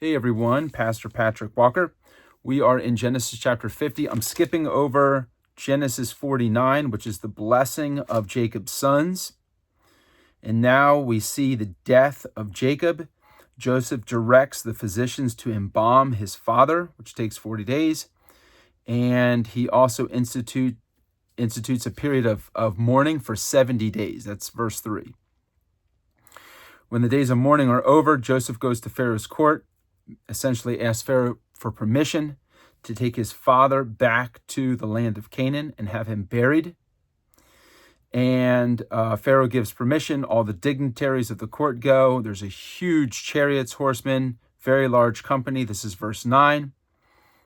Hey everyone, Pastor Patrick Walker. We are in Genesis chapter 50. I'm skipping over Genesis 49, which is the blessing of Jacob's sons. And now we see the death of Jacob. Joseph directs the physicians to embalm his father, which takes 40 days. And he also institutes a period of mourning for 70 days. That's verse 3. When the days of mourning are over, Joseph goes to Pharaoh's court, essentially asks Pharaoh for permission to take his father back to the land of Canaan and have him buried. And Pharaoh gives permission. All the dignitaries of the court go. There's a huge chariots, horsemen, very large company. This is verse 9.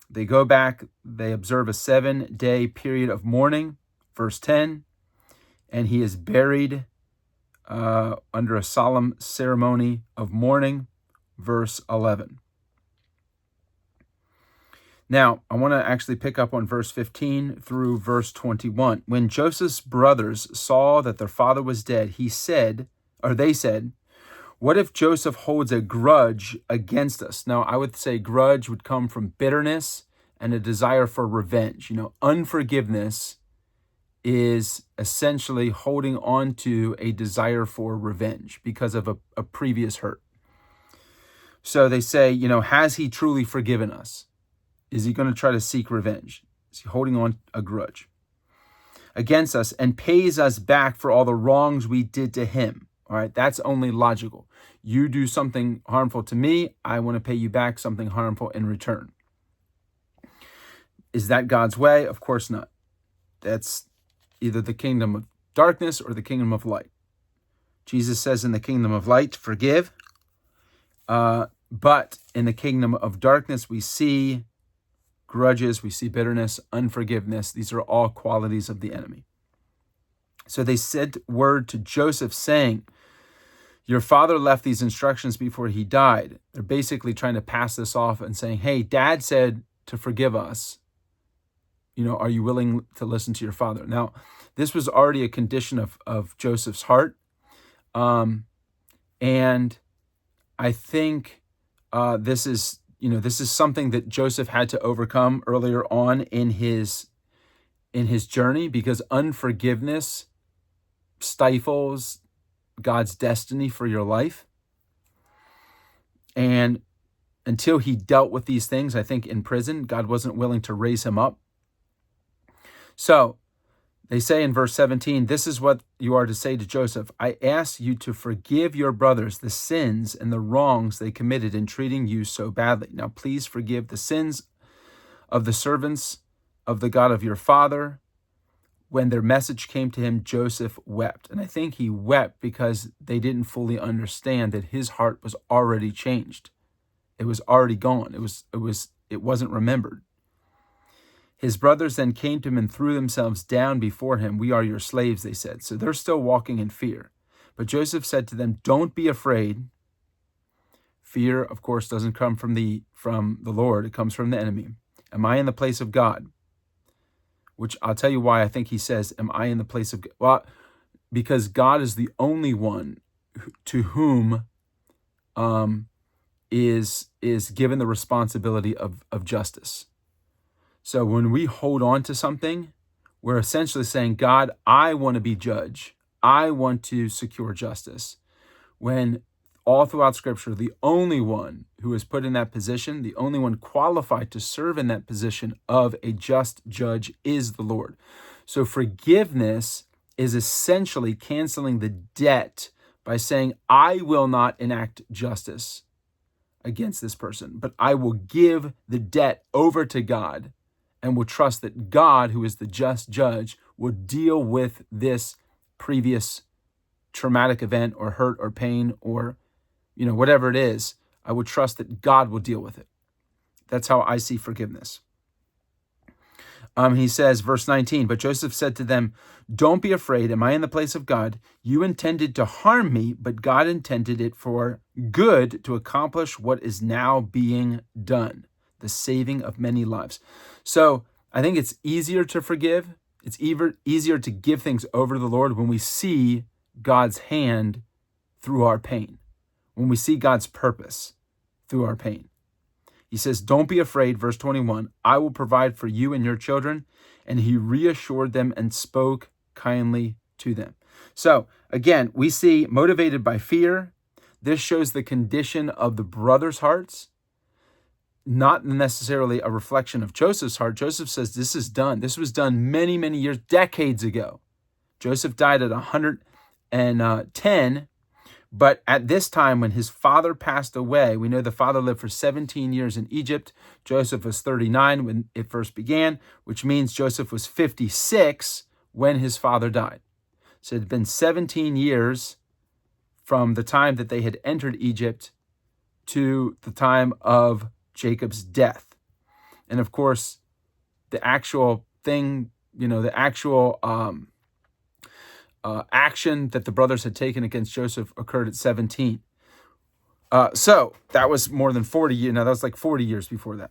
They go back. They observe a 7-day period of mourning, verse 10. And he is buried under a solemn ceremony of mourning, verse 11. Now, I want to actually pick up on verse 15 through verse 21. When Joseph's brothers saw that their father was dead, they said, "What if Joseph holds a grudge against us?" Now, I would say grudge would come from bitterness and a desire for revenge. Unforgiveness is essentially holding on to a desire for revenge because of a previous hurt. So they say, has he truly forgiven us? Is he going to try to seek revenge? Is he holding on a grudge against us and pays us back for all the wrongs we did to him? All right, that's only logical. You do something harmful to me, I want to pay you back something harmful in return. Is that God's way? Of course not. That's either the kingdom of darkness or the kingdom of light. Jesus says in the kingdom of light, forgive. But in the kingdom of darkness, we see grudges, we see bitterness, unforgiveness. These are all qualities of the enemy. So they sent word to Joseph saying, your father left these instructions before he died. They're basically trying to pass this off and saying, hey, dad said to forgive us. Are you willing to listen to your father? Now, this was already a condition of Joseph's heart. And I think this is something that Joseph had to overcome earlier on in his journey, because unforgiveness stifles God's destiny for your life. And until he dealt with these things, I think in prison, God wasn't willing to raise him up. So they say in verse 17, this is what you are to say to Joseph. I ask you to forgive your brothers the sins and the wrongs they committed in treating you so badly. Now, please forgive the sins of the servants of the God of your father. When their message came to him, Joseph wept. And I think he wept because they didn't fully understand that his heart was already changed. It was already gone. It wasn't remembered. His brothers then came to him and threw themselves down before him. We are your slaves, they said. So they're still walking in fear. But Joseph said to them, don't be afraid. Fear, of course, doesn't come from the Lord. It comes from the enemy. Am I in the place of God? Which I'll tell you why I think he says, am I in the place of God? Well, because God is the only one to whom is given the responsibility of justice. So when we hold on to something, we're essentially saying, God, I want to be judge. I want to secure justice. When all throughout Scripture, the only one who is put in that position, the only one qualified to serve in that position of a just judge is the Lord. So forgiveness is essentially canceling the debt by saying, I will not enact justice against this person, but I will give the debt over to God and will trust that God, who is the just judge, will deal with this previous traumatic event or hurt or pain or, whatever it is. I would trust that God will deal with it. That's how I see forgiveness. He says, verse 19, but Joseph said to them, don't be afraid. Am I in the place of God? You intended to harm me, but God intended it for good to accomplish what is now being done, the saving of many lives. So I think it's easier to forgive. It's easier to give things over to the Lord when we see God's hand through our pain, when we see God's purpose through our pain. He says, don't be afraid, verse 21, I will provide for you and your children. And he reassured them and spoke kindly to them. So again, we see motivated by fear. This shows the condition of the brothers' hearts, not necessarily a reflection of Joseph's heart. Joseph says this is done. This was done many, many years, decades ago. Joseph died at 110. But at this time, when his father passed away, we know the father lived for 17 years in Egypt. Joseph was 39 when it first began, which means Joseph was 56 when his father died. So it had been 17 years from the time that they had entered Egypt to the time of Jacob's death. And of course, the actual thing, the actual action that the brothers had taken against Joseph occurred at 17. So that was more than 40 years. Now that was like 40 years before that.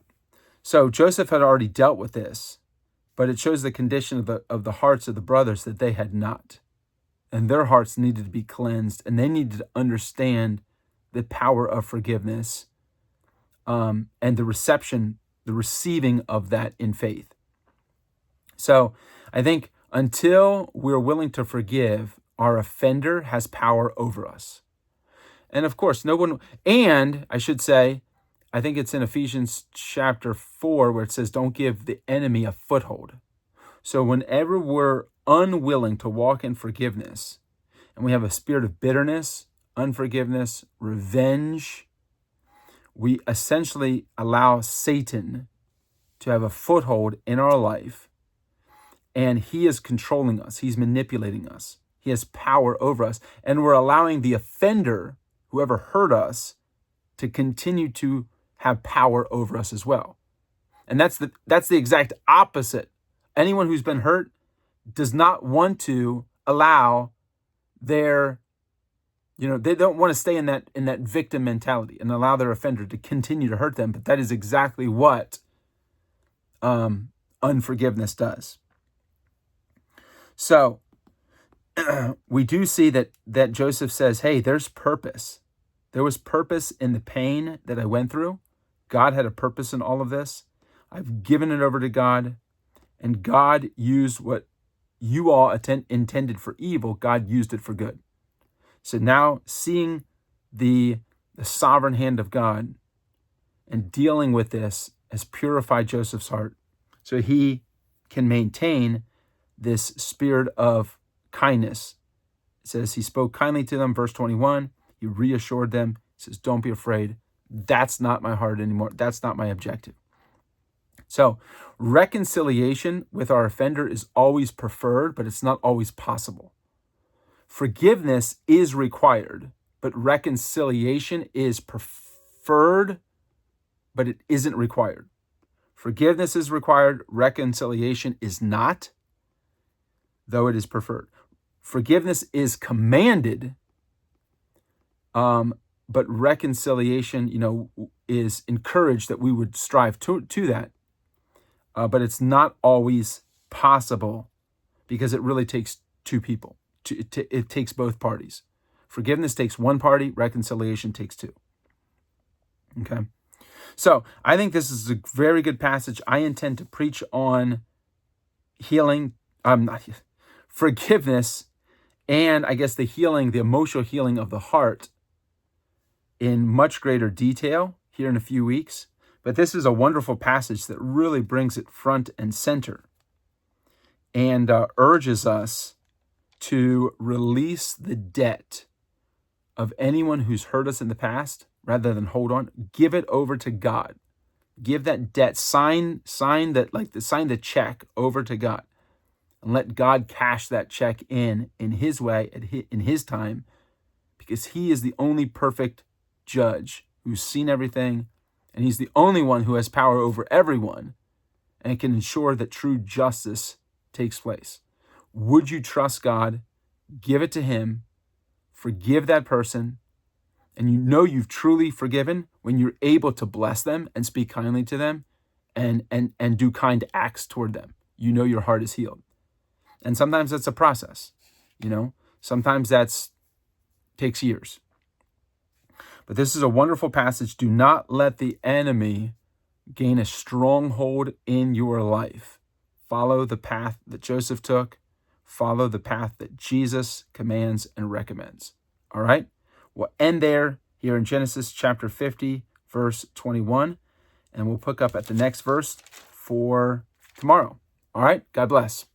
So Joseph had already dealt with this, but it shows the condition of the hearts of the brothers that they had not. And their hearts needed to be cleansed, and they needed to understand the power of forgiveness and the receiving of that in faith. So I think until we're willing to forgive, our offender has power over us. And of course, and I should say, I think it's in Ephesians chapter 4 where it says, don't give the enemy a foothold. So whenever we're unwilling to walk in forgiveness, and we have a spirit of bitterness, unforgiveness, revenge, we essentially allow Satan to have a foothold in our life. And he is controlling us. He's manipulating us. He has power over us. And we're allowing the offender, whoever hurt us, to continue to have power over us as well. And that's the exact opposite. Anyone who's been hurt does not want to allow their, they don't want to stay in that victim mentality and allow their offender to continue to hurt them. But that is exactly what unforgiveness does. So we do see that Joseph says, hey, there's purpose. There was purpose in the pain that I went through. God had a purpose in all of this. I've given it over to God, and God used what you all intended for evil. God used it for good. So now seeing the sovereign hand of God and dealing with this has purified Joseph's heart so he can maintain this spirit of kindness. It says he spoke kindly to them, verse 21. He reassured them. He says, don't be afraid. That's not my heart anymore. That's not my objective. So reconciliation with our offender is always preferred, but it's not always possible. Forgiveness is required, but reconciliation is preferred, but it isn't required. Forgiveness is required. Reconciliation is not, though it is preferred. Forgiveness is commanded, but reconciliation, is encouraged that we would strive to that. But it's not always possible because it really takes two people. It takes both parties. Forgiveness takes one party. Reconciliation takes two. Okay. So I think this is a very good passage. I intend to preach on forgiveness, and I guess the emotional healing of the heart in much greater detail here in a few weeks. But this is a wonderful passage that really brings it front and center and urges us to release the debt of anyone who's hurt us in the past rather than hold on. Give it over to God. Give that debt, sign the check over to God, and let God cash that check in his way, in his time, because he is the only perfect judge who's seen everything, and he's the only one who has power over everyone and can ensure that true justice takes place. Would you trust God? Give it to him. Forgive that person. And you've truly forgiven when you're able to bless them and speak kindly to them and do kind acts toward them. Your heart is healed. And sometimes that's a process. Sometimes takes years. But this is a wonderful passage. Do not let the enemy gain a stronghold in your life. Follow the path that Joseph took. Follow the path that Jesus commands and recommends. All right? We'll end there here in Genesis chapter 50, verse 21, and we'll pick up at the next verse for tomorrow. All right? God bless.